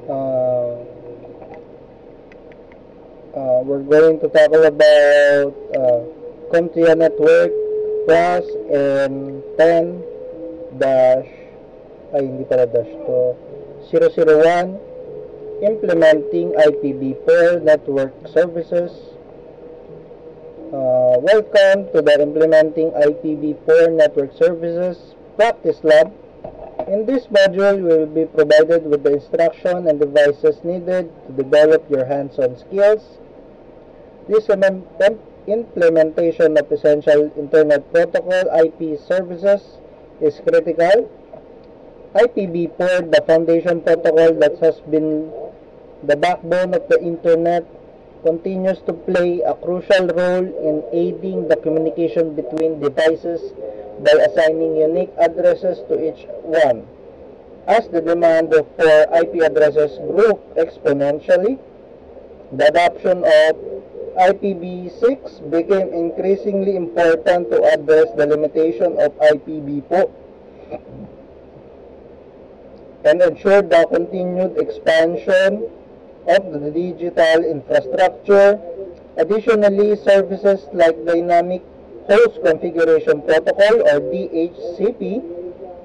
Uh, we're going to talk about CompTIA Network Plus and 10 dash, ay hindi pala dash to, 001, implementing IPv4 network services. Welcome to the Implementing IPv4 Network Services Practice Lab. In this module, you will be provided with the instruction and devices needed to develop your hands-on skills. This implementation of essential Internet Protocol IP services is critical. IPv4, the foundation protocol that has been the backbone of the Internet, continues to play a crucial role in aiding the communication between devices by assigning unique addresses to each one. As the demand for IP addresses grew exponentially, the adoption of IPv6 became increasingly important to address the limitation of IPv4 and ensure the continued expansion of the digital infrastructure. Additionally, services like Dynamic Host Configuration Protocol or DHCP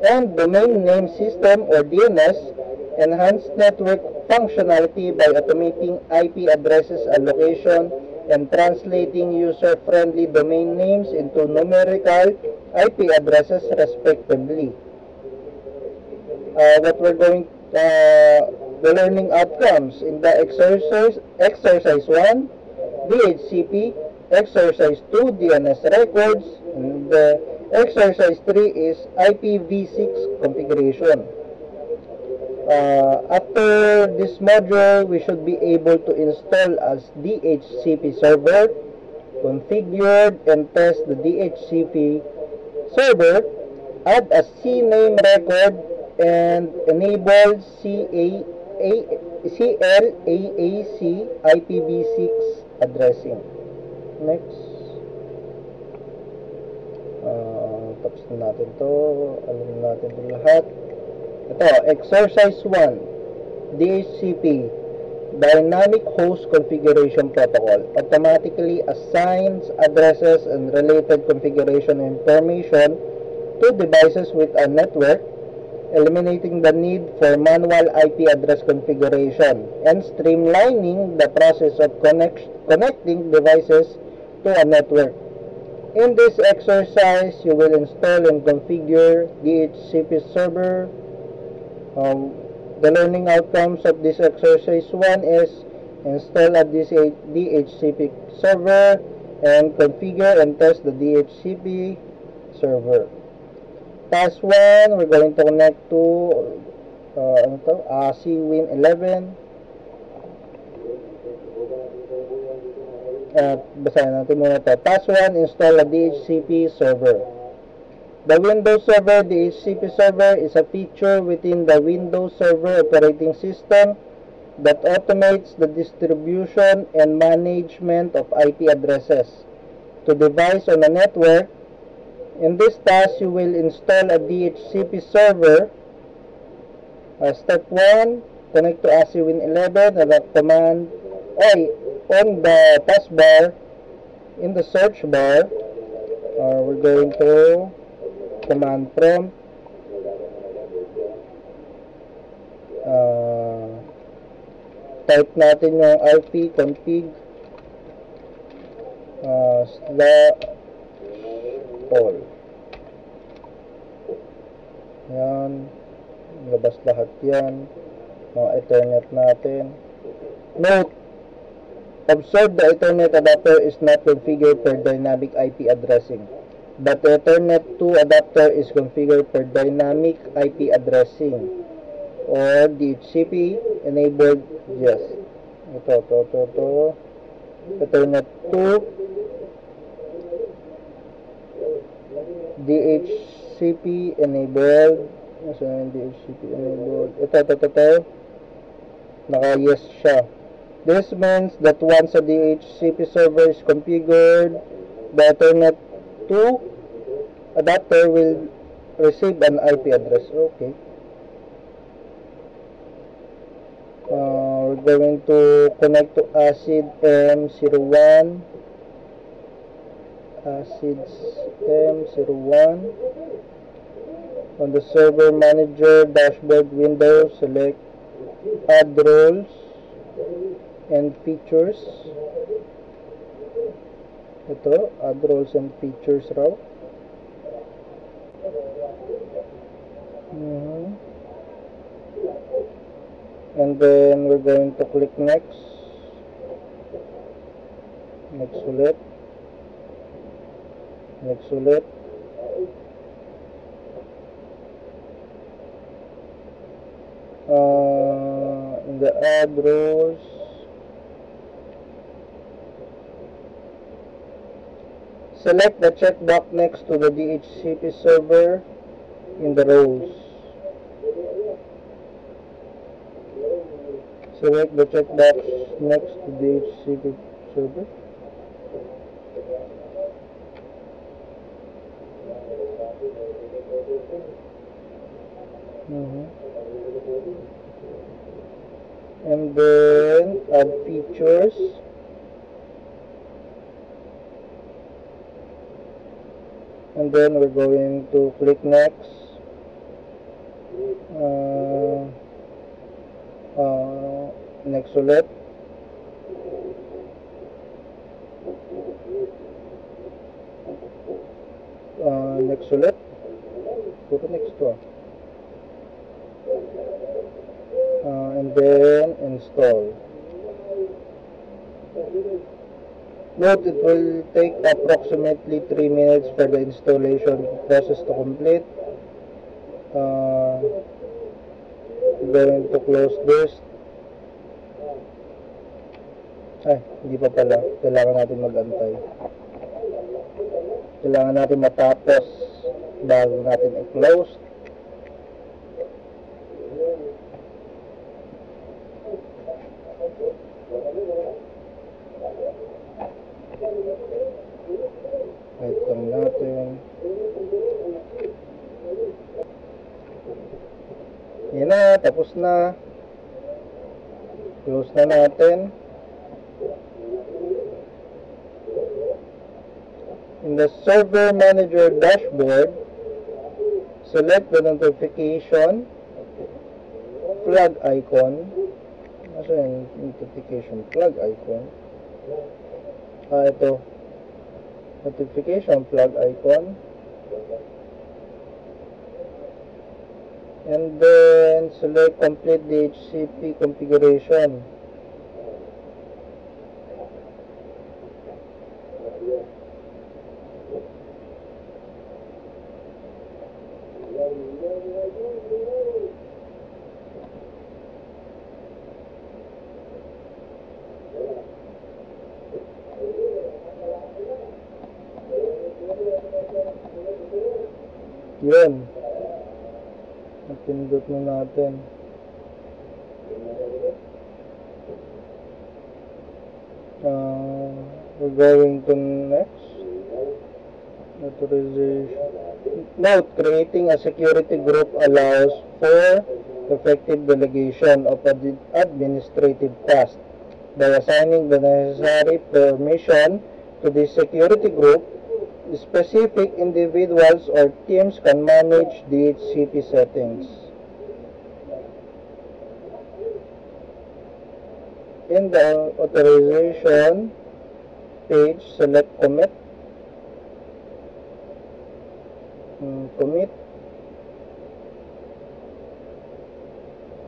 and Domain Name System or DNS enhance network functionality by automating IP addresses allocation and translating user-friendly domain names into numerical IP addresses respectively. What we're going the learning outcomes in the exercise 1, DHCP, exercise 2, DNS records, and the exercise 3 is IPv6 configuration. After this module, we should be able to install a DHCP server, configure and test the DHCP server, add a CNAME record, and enable CLAAC IPv6 addressing. Next. Tapos na natin to. Alam natin ito lahat. Ito, exercise 1. DHCP, Dynamic Host Configuration Protocol, automatically assigns addresses and related configuration information to devices with a network, eliminating the need for manual IP address configuration and streamlining the process of connecting devices to a network. In this exercise, you will install and configure DHCP server. The learning outcomes of this exercise 1 is install a DHCP server and configure and test the DHCP server. Task 1, we're going to connect to CWIN 11. Basahin natin muna ito. Task 1, install a DHCP server. The Windows Server DHCP server is a feature within the Windows Server operating system that automates the distribution and management of IP addresses to device on a network. In this task, you will install a DHCP server. Step 1, connect to ACWIN 11 and the command on the taskbar in the search bar. We're going to command prompt. Type natin yung ipconfig /all. Yan. Labas lahat yan. Mga Ethernet natin. Note, observe the Ethernet adapter is not configured for dynamic IP addressing, but the Ethernet 2 adapter is configured for dynamic IP addressing or DHCP enabled. Yes. Ito. Ethernet 2 DHCP enabled. DHCP enabled. Ito. Naka-yes siya. This means that once a DHCP server is configured, the Ethernet 2 adapter will receive an IP address. Okay. going to connect to ACID M01. ACID M01. On the server manager dashboard window, select add roles and features. Ito, add roles and features raw. And then we're going to click next. Next ulit. Next ulit. In the add roles, select the checkbox next to the DHCP server in the roles. Select the checkbox next to the DHCP server. And then add features. And then we're going to click next. Next ulit. Next ulit. Puro next to. And then install. Note, it will take approximately 3 minutes for the installation process to complete. We're going to close this. Ay, hindi pa pala. Kailangan natin mag-antay. Kailangan natin matapos bago natin i-close. Wait lang natin. Yan na, tapos na. Close na natin. In the server manager dashboard, select the notification flag icon. Asa yung notification flag icon? Ito. Notification flag icon. And then select complete DHCP configuration. Yun. Napindot na natin. We're going to next. Authorization. Note, creating a security group allows for effective delegation of administrative tasks. By assigning the necessary permission to the security group, specific individuals or teams can manage DHCP settings. In the authorization page, select commit. Commit.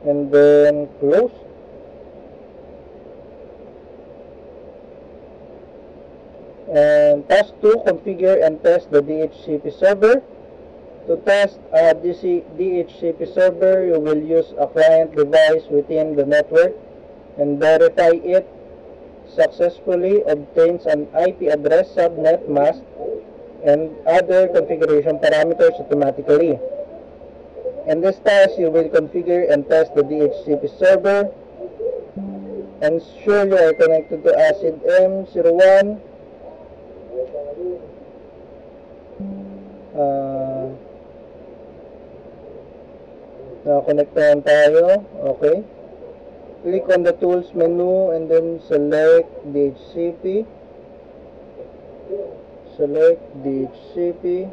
And then close. And task 2, configure and test the DHCP server. To test a DHCP server, you will use a client device within the network and verify it successfully obtains an IP address, subnet, mask, and other configuration parameters automatically. In this task, you will configure and test the DHCP server. Ensure you are connected to ACID M01. Nakakonektahan tayo. Okay. Click on the tools menu and then select DHCP. Select DHCP.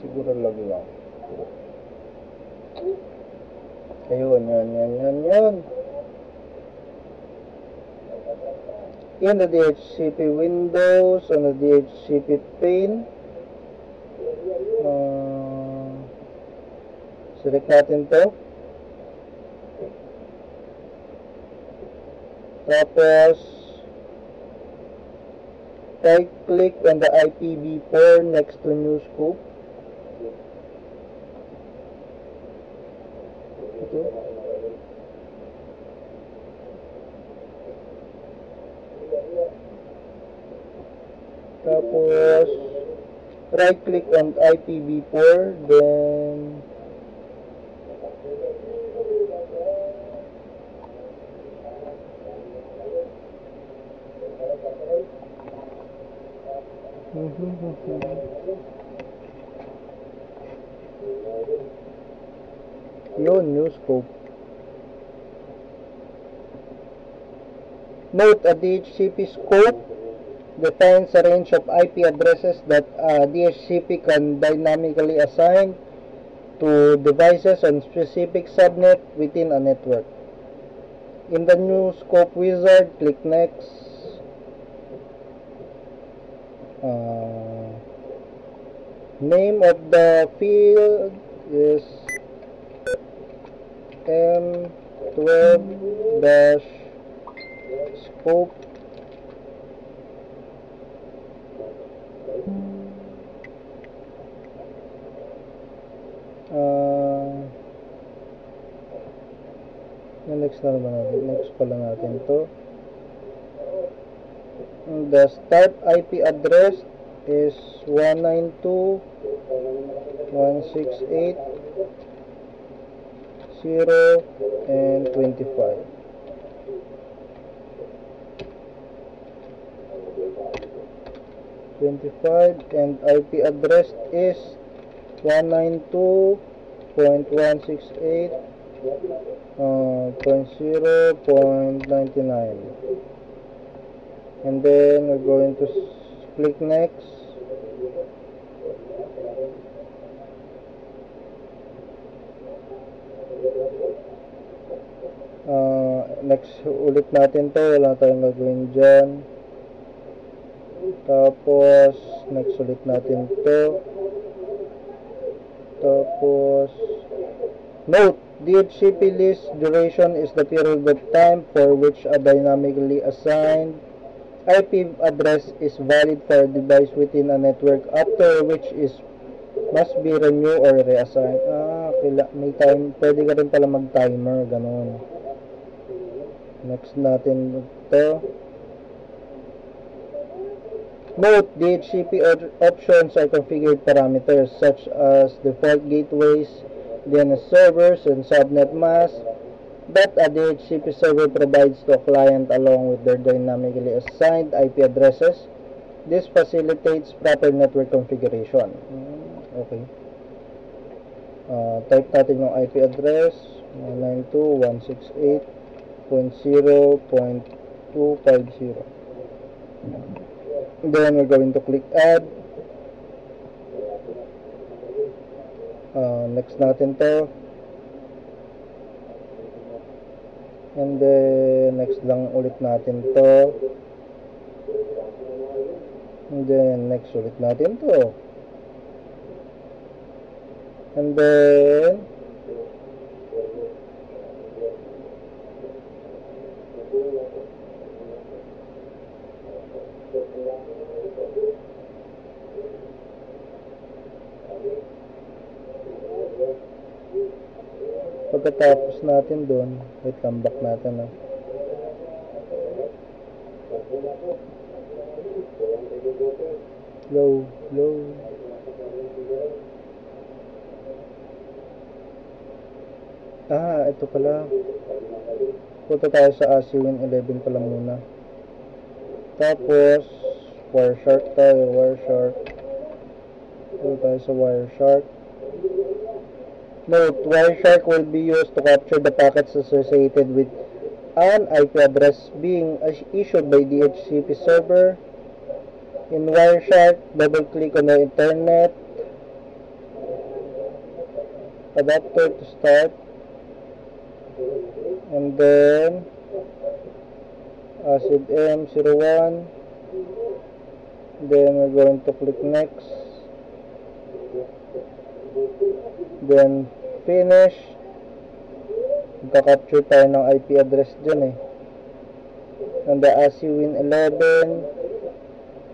Siguro lag lang. Ayun, yan. In the DHCP windows, on the DHCP pane, select natin to. Tapos, right-click on the IPv4 next to new scope. Ito. Tapos, right-click on IPv4, then yun, new scope. Note, a DHCP scope defines a range of IP addresses that DHCP can dynamically assign to devices on specific subnet within a network. In the new scope wizard, click next. Name of the field is M12-scope. Next na naman natin. Next pala natin to. The start IP address is 192.168.0 and 25. And IP address is 192.168.0.99. And then we're going to click next. Next ulit natin to, wala tayong gagawin dyan. Tapos next ulit natin to. Tapos note, DHCP list duration is the period of time for which a dynamically assigned IP address is valid for a device within a network, after which is must be renew or reassign. May time, pwede ka rin pala mag-timer, ganun. Next natin ito. Note, DHCP options are configured parameters such as default gateways, DNS servers, and subnet masks that a DHCP server provides to a client along with their dynamically assigned IP addresses. This facilitates proper network configuration. Okay. Type natin yung IP address 192.168.0.250. Then we're going to click add. Next natin to. And then next lang ulit natin to. And then next ulit natin to. And then pagkatapos natin doon, wait lang, back natin low. Ito pala. Punta tayo sa ASIWIN 11 pala muna. Tapos Wireshark tayo, Wireshark. Dito tayo sa Wireshark. Note, Wireshark will be used to capture the packets associated with an IP address being issued by DHCP server. In Wireshark, double-click on the Internet adapter to start, and then ACID M01, then we're going to click next, then finish. Magka-capture tayo ng IP address dyan and the ACWin 11.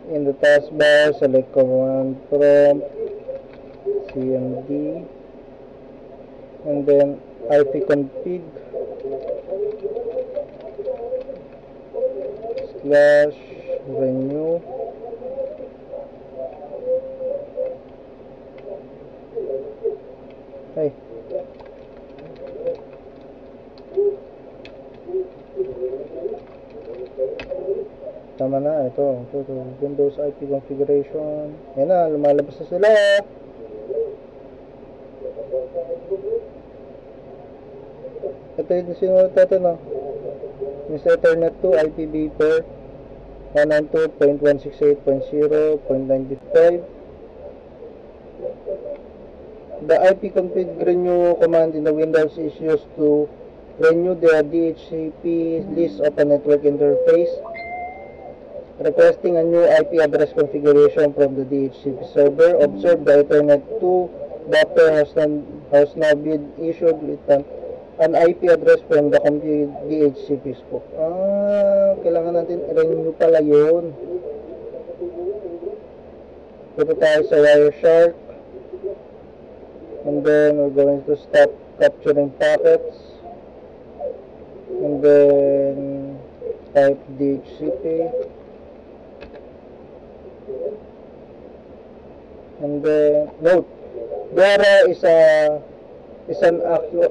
In the taskbar, select command prompt cmd, and then ipconfig /renew, tama na, ito Windows IP configuration. Yan na, lumalabas na sila. Ito yung sinulat natin, no? Yung sa Ethernet 2 IPv4 192.168.0.95. The ipconfig renew command in the Windows is used to renew the DHCP list of a network interface, requesting a new IP address configuration from the DHCP server. Observe the Ethernet 2 adapter has now been issued with an IP address from the DHCP scope. Kailangan natin i-renew pala yun. Punta tayo sa Wireshark, and then we're going to stop capturing packets, and then type DHCP. And then note, DORA is an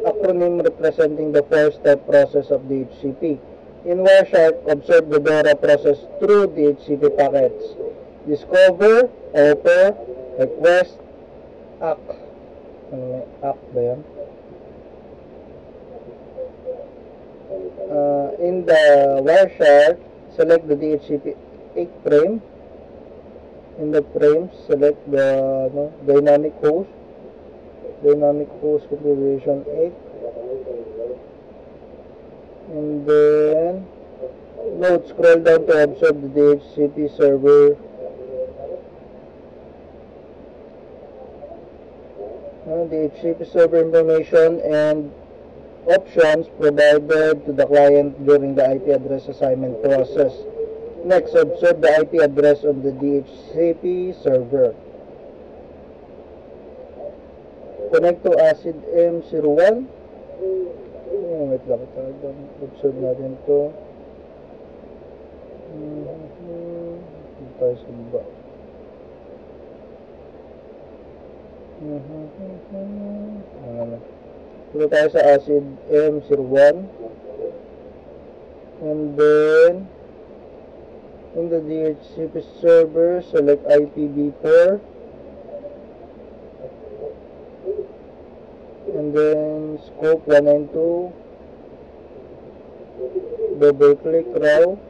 acronym representing the four-step process of DHCP. In Wireshark, observe the DORA process through DHCP packets: discover, offer, request, act. Act ba yan? In the Wireshark, select the DHCP 8 frame. In the frame, select the dynamic host configuration 8, and then note, scroll down to observe the DHCP server. DHCP server information and options provided to the client during the IP address assignment process. Next, observe the IP address on the DHCP server. Connect to ACID M01. Wait lang, observe natin ito. Dito tayo sa baba. Dito tayo sa ACID M01, and then in the DHCP server, select IPv4, and then scope 192, double click row,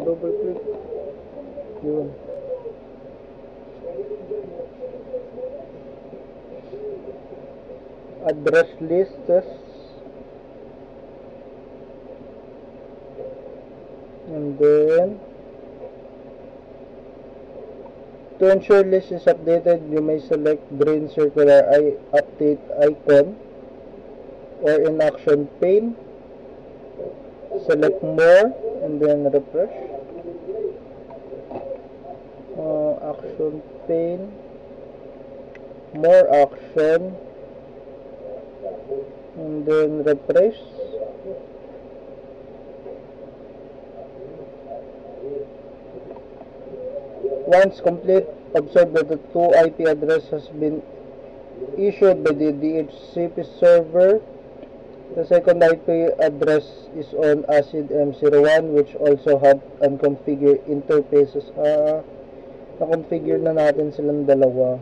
double click yun. Address list, and then to ensure list is updated, you may select green circular update icon or in action pane. Select more and then refresh. Action pane, more action, and then refresh. Once complete, observe that the two IP address has been issued by the DHCP server. The second IP address is on ACID M01, which also have unconfigured interfaces. Na-configure na natin silang dalawa.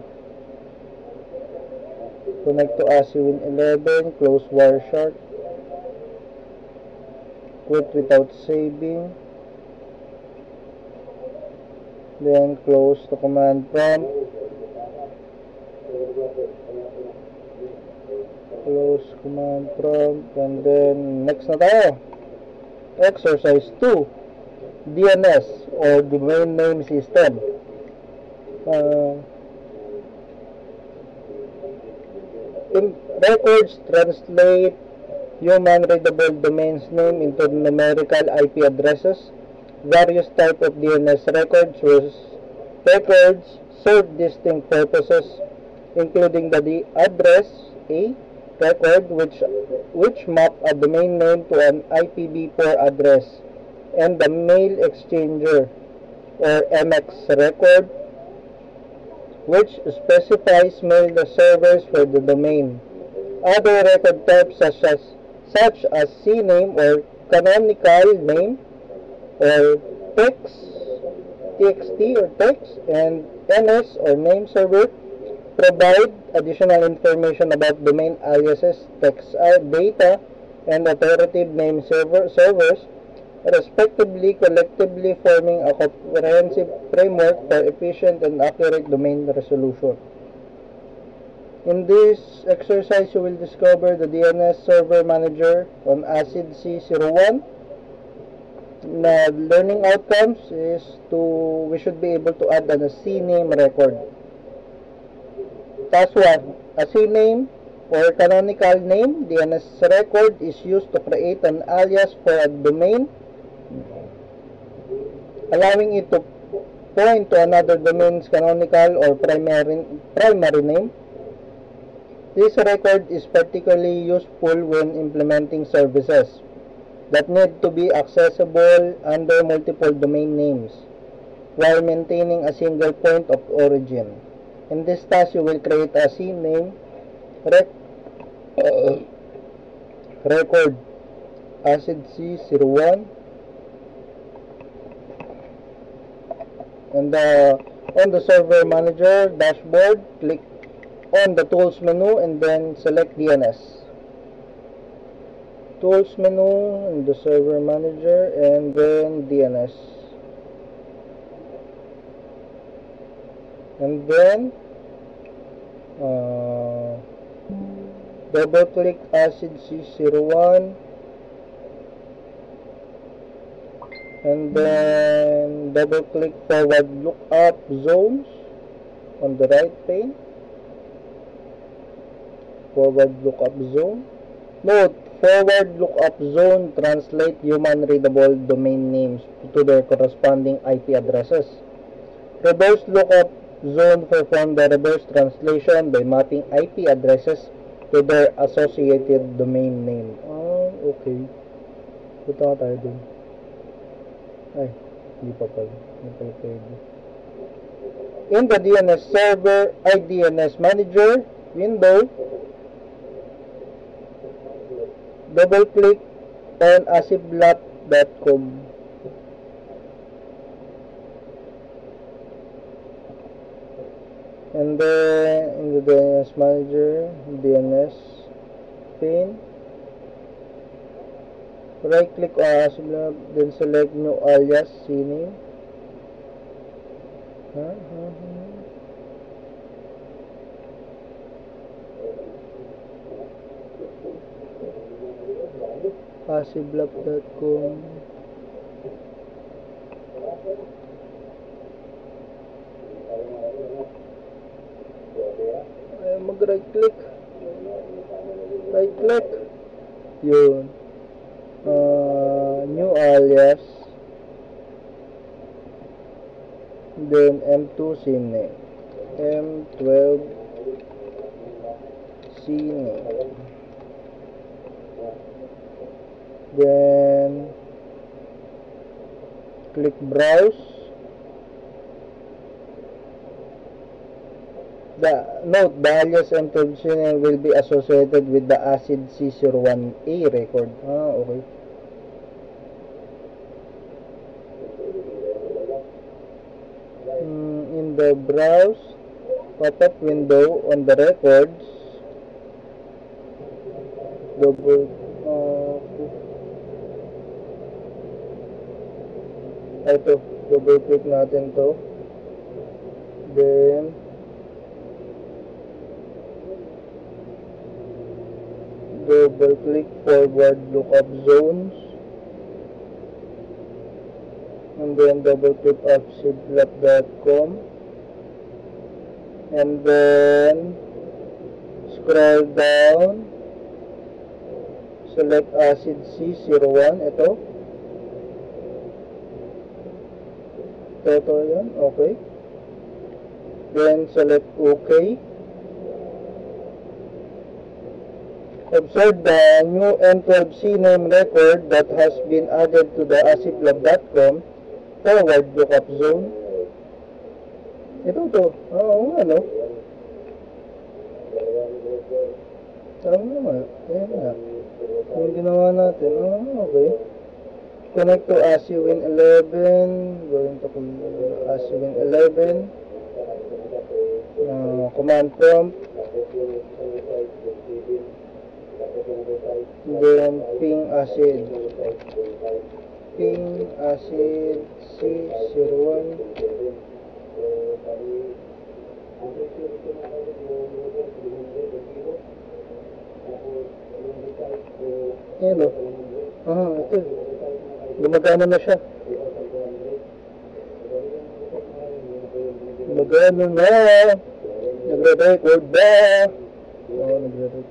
Connect to ACID Win11, close Wireshark, quit without saving, then close the command prompt, close command prompt, and then next na tayo. Exercise 2, DNS or Domain Name System. In records translate human readable domains name into numerical IP addresses. Various type of DNS records serve distinct purposes, including the address A record, which map a domain name to an IPv4 address, and the mail exchanger or MX record, which specifies mail servers for the domain. Other record types such as CNAME or canonical name, or text, TXT or text, and NS or name server provide additional information about domain aliases, text data, and authoritative name servers, respectively, collectively forming a comprehensive framework for efficient and accurate domain resolution. In this exercise, you will discover the DNS Server Manager on ACID C01. The learning outcomes is we should be able to add a CNAME record. Task 1. A CNAME or canonical name DNS record is used to create an alias for a domain, allowing it to point to another domain's canonical or primary name. This record is particularly useful when implementing services that need to be accessible under multiple domain names while maintaining a single point of origin. In this task, you will create a CNAME record ACID C01, and on the Server Manager dashboard, click on the Tools menu and then select DNS. Tools menu in the Server Manager and then DNS. And then double click ACID C01 and then double click forward lookup zones on the right pane. Forward lookup zone. Note, forward lookup zone translate human readable domain names to their corresponding IP addresses. Reverse lookup zone perform the reverse translation by mapping IP addresses to their associated domain name. Okay. Punta tayo dun. Ay, hindi pa pala. Hindi pala pwede. In the DNS server, DNS manager window, double click on aciblab.com. And then in the DNS manager, DNS pane, right click on aciblab, then select new alias CNAME. aciblab.com. Mag right click yun, new alias, then M2 CNAME, M12 CNAME, then click browse, Note, the alias M12C will be associated with the ACID C01A record. Okay. In the browse pop-up window on the records, double click natin to, then double click forward lookup zones, and then double click acidlab.com, and then scroll down, select acid C01, ito yan, okay, then select OK. Observe the new M12C name record that has been added to the acidlab.com forward lookup zone. Ito to. Oo nga, no? Tama nga. Ayan nga. Yung ginawa natin. Okay. Connect to ASIWin 11. Going to ASIWin 11. Command prompt. Then ping acid C01. Ayan o. Ito. Gumagana na siya. Gumagana na. Nagre-record ba? Nagre-record.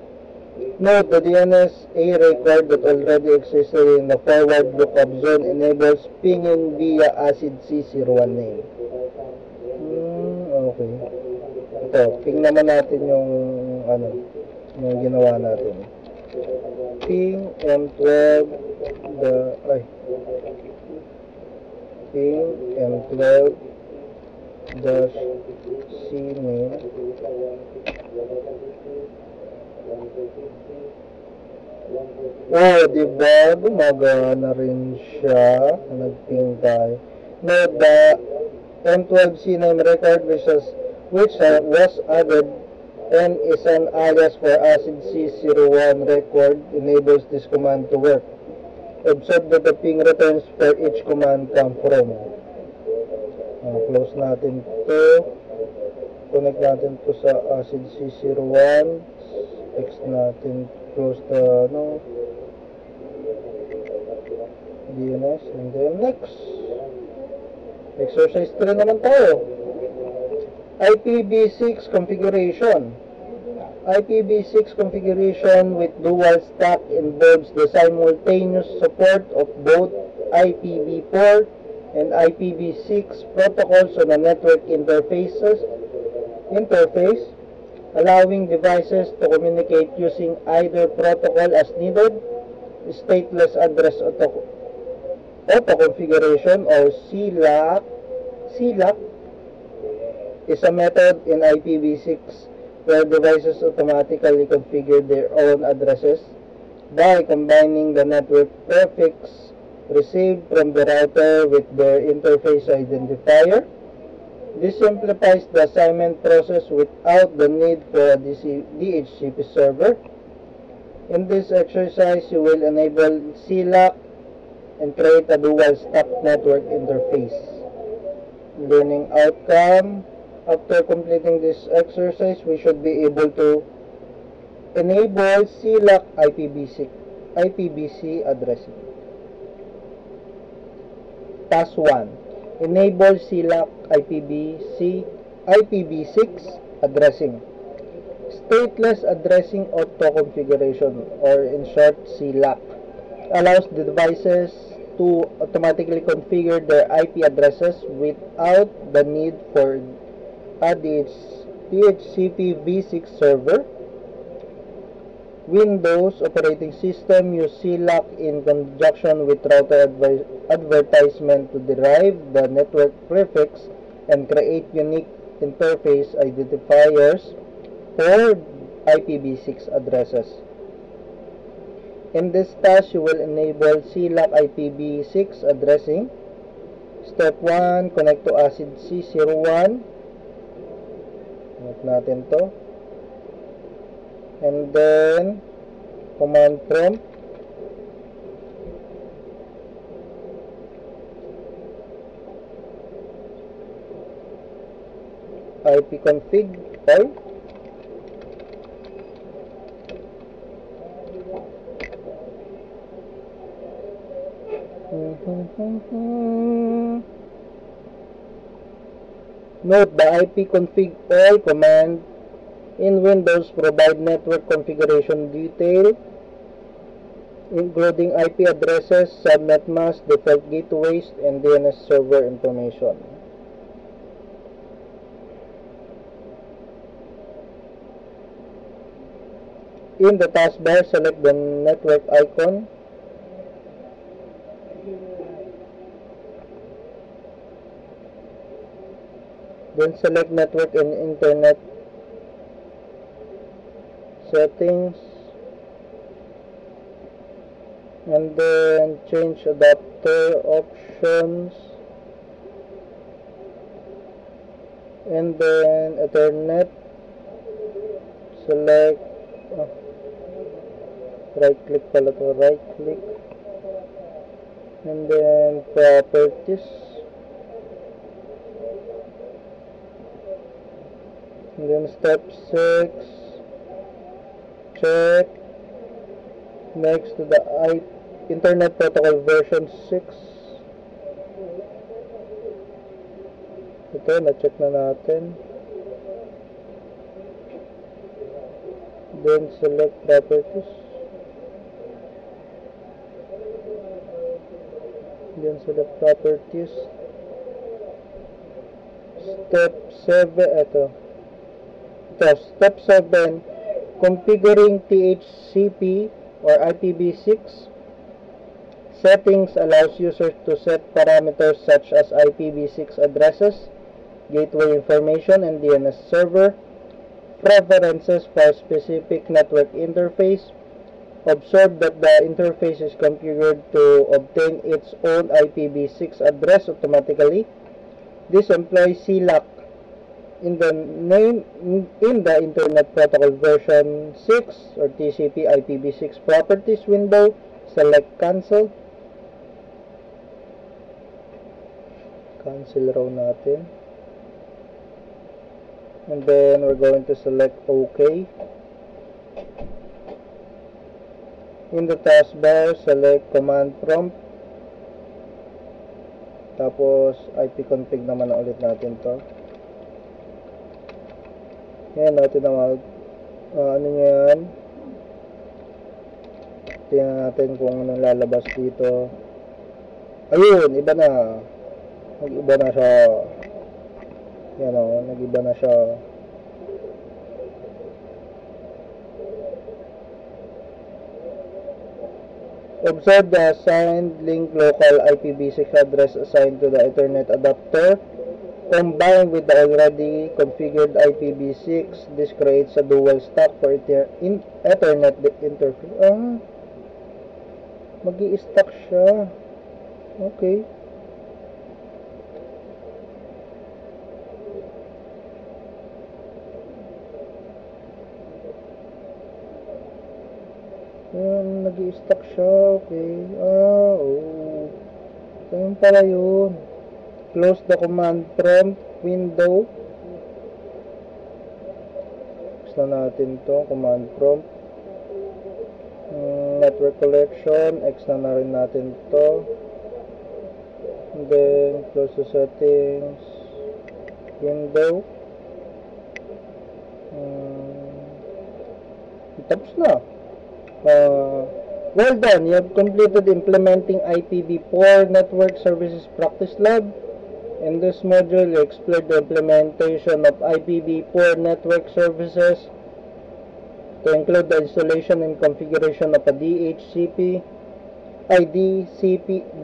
Note, the DNS-A record that already existed in the forward lookup zone enables pinging via ACID C01 name. Okay. Ito, ping naman natin yung yung ginawa natin. Ping M12 ping M12 dash C name. Diba? Gumagana rin siya. Nag-ping tayo. Note, the M12C name record which was added and is an alias for ACID C01 record enables this command to work. Observe that the ping returns where each command come from. Close natin to. Connect natin to sa ACID C01. X natin. Close the DNS, and then next. Exercise 3 naman tayo. IPv6 configuration. IPv6 configuration with dual stack involves the simultaneous support of both IPv4 and IPv6 protocols on a network interface, allowing devices to communicate using either protocol as needed. Stateless address auto configuration, or CLAC is a method in IPv6 where devices automatically configure their own addresses by combining the network prefix received from the router with their interface identifier. This simplifies the assignment process without the need for a DHCP server. In this exercise, you will enable CLAC and create a dual stack network interface. Learning outcome. After completing this exercise, we should be able to enable CLAC IPv6 addressing. Task 1. Enable CLAC IPv6 addressing. Stateless addressing auto configuration, or in short CLAC, allows the devices to automatically configure their IP addresses without the need for a DHCP v6 server. Windows operating system use CLAC in conjunction with router advertisement to derive the network prefix and create unique interface identifiers for IPv6 addresses. In this task, you will enable CLAC IPv6 addressing. Step 1, connect to ACID C01. Connect natin to. And then, command prompt. ipconfig all. Note the ipconfig all command in Windows provide network configuration detail including IP addresses, subnet mask, default gateways, and DNS server information. In the taskbar, select the network icon. Then select network and internet settings. And then change adapter options. And then Ethernet. Select right click pala to, right click, and then properties, and then step 6, check next to the internet protocol version 6. Ito, na-check na natin. Then select properties. Then select properties. Step 7, step 7, configuring THCP or IPv6 settings allows users to set parameters such as IPv6 addresses, gateway information, and DNS server preferences for specific network interface. Observe that the interface is configured to obtain its own IPv6 address automatically. This employs CLAC in the Internet Protocol version 6 or TCP IPv6 properties window. Select cancel. Cancel raw natin. And then we're going to select OK. In the taskbar, select command prompt. Tapos, ipconfig naman na ulit natin to. Yan, natin na ano yan. Tingnan natin kung anong lalabas dito. Ayun, iba na. Nag-iba na siya. Yan o, nag-iba na siya. Observe the assigned link local IPv6 address assigned to the Ethernet adapter. Combined with the already configured IPv6, this creates a dual stack for Ethernet interface. Mag-i-stack siya. Okay. Nag-i-stack siya. Okay. Oh. Ayun pala yun. Close the command prompt window. Close na natin to. Command prompt. Network collection. X na rin natin to. And then close the settings window. Tapos na. Well done, you have completed implementing IPv4 Network Services Practice Lab. In this module, you explored the implementation of IPv4 network services to include the installation and configuration of a DHCP,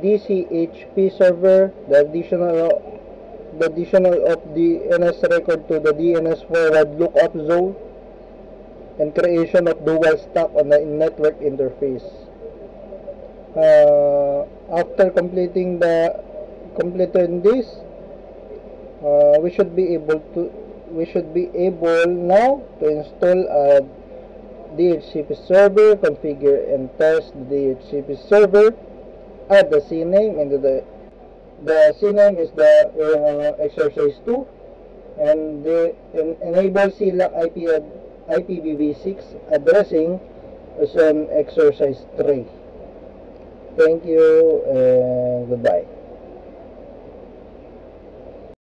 DCHP server, the the additional of DNS record to the DNS forward lookup zone, and creation of dual stack on the network interface. After completing this, we should be able now to install a DHCP server, configure and test the DHCP server, add the CNAME into the CNAME is the exercise 2, and enable CLAC IPv6 addressing is on exercise 3. Thank you and goodbye.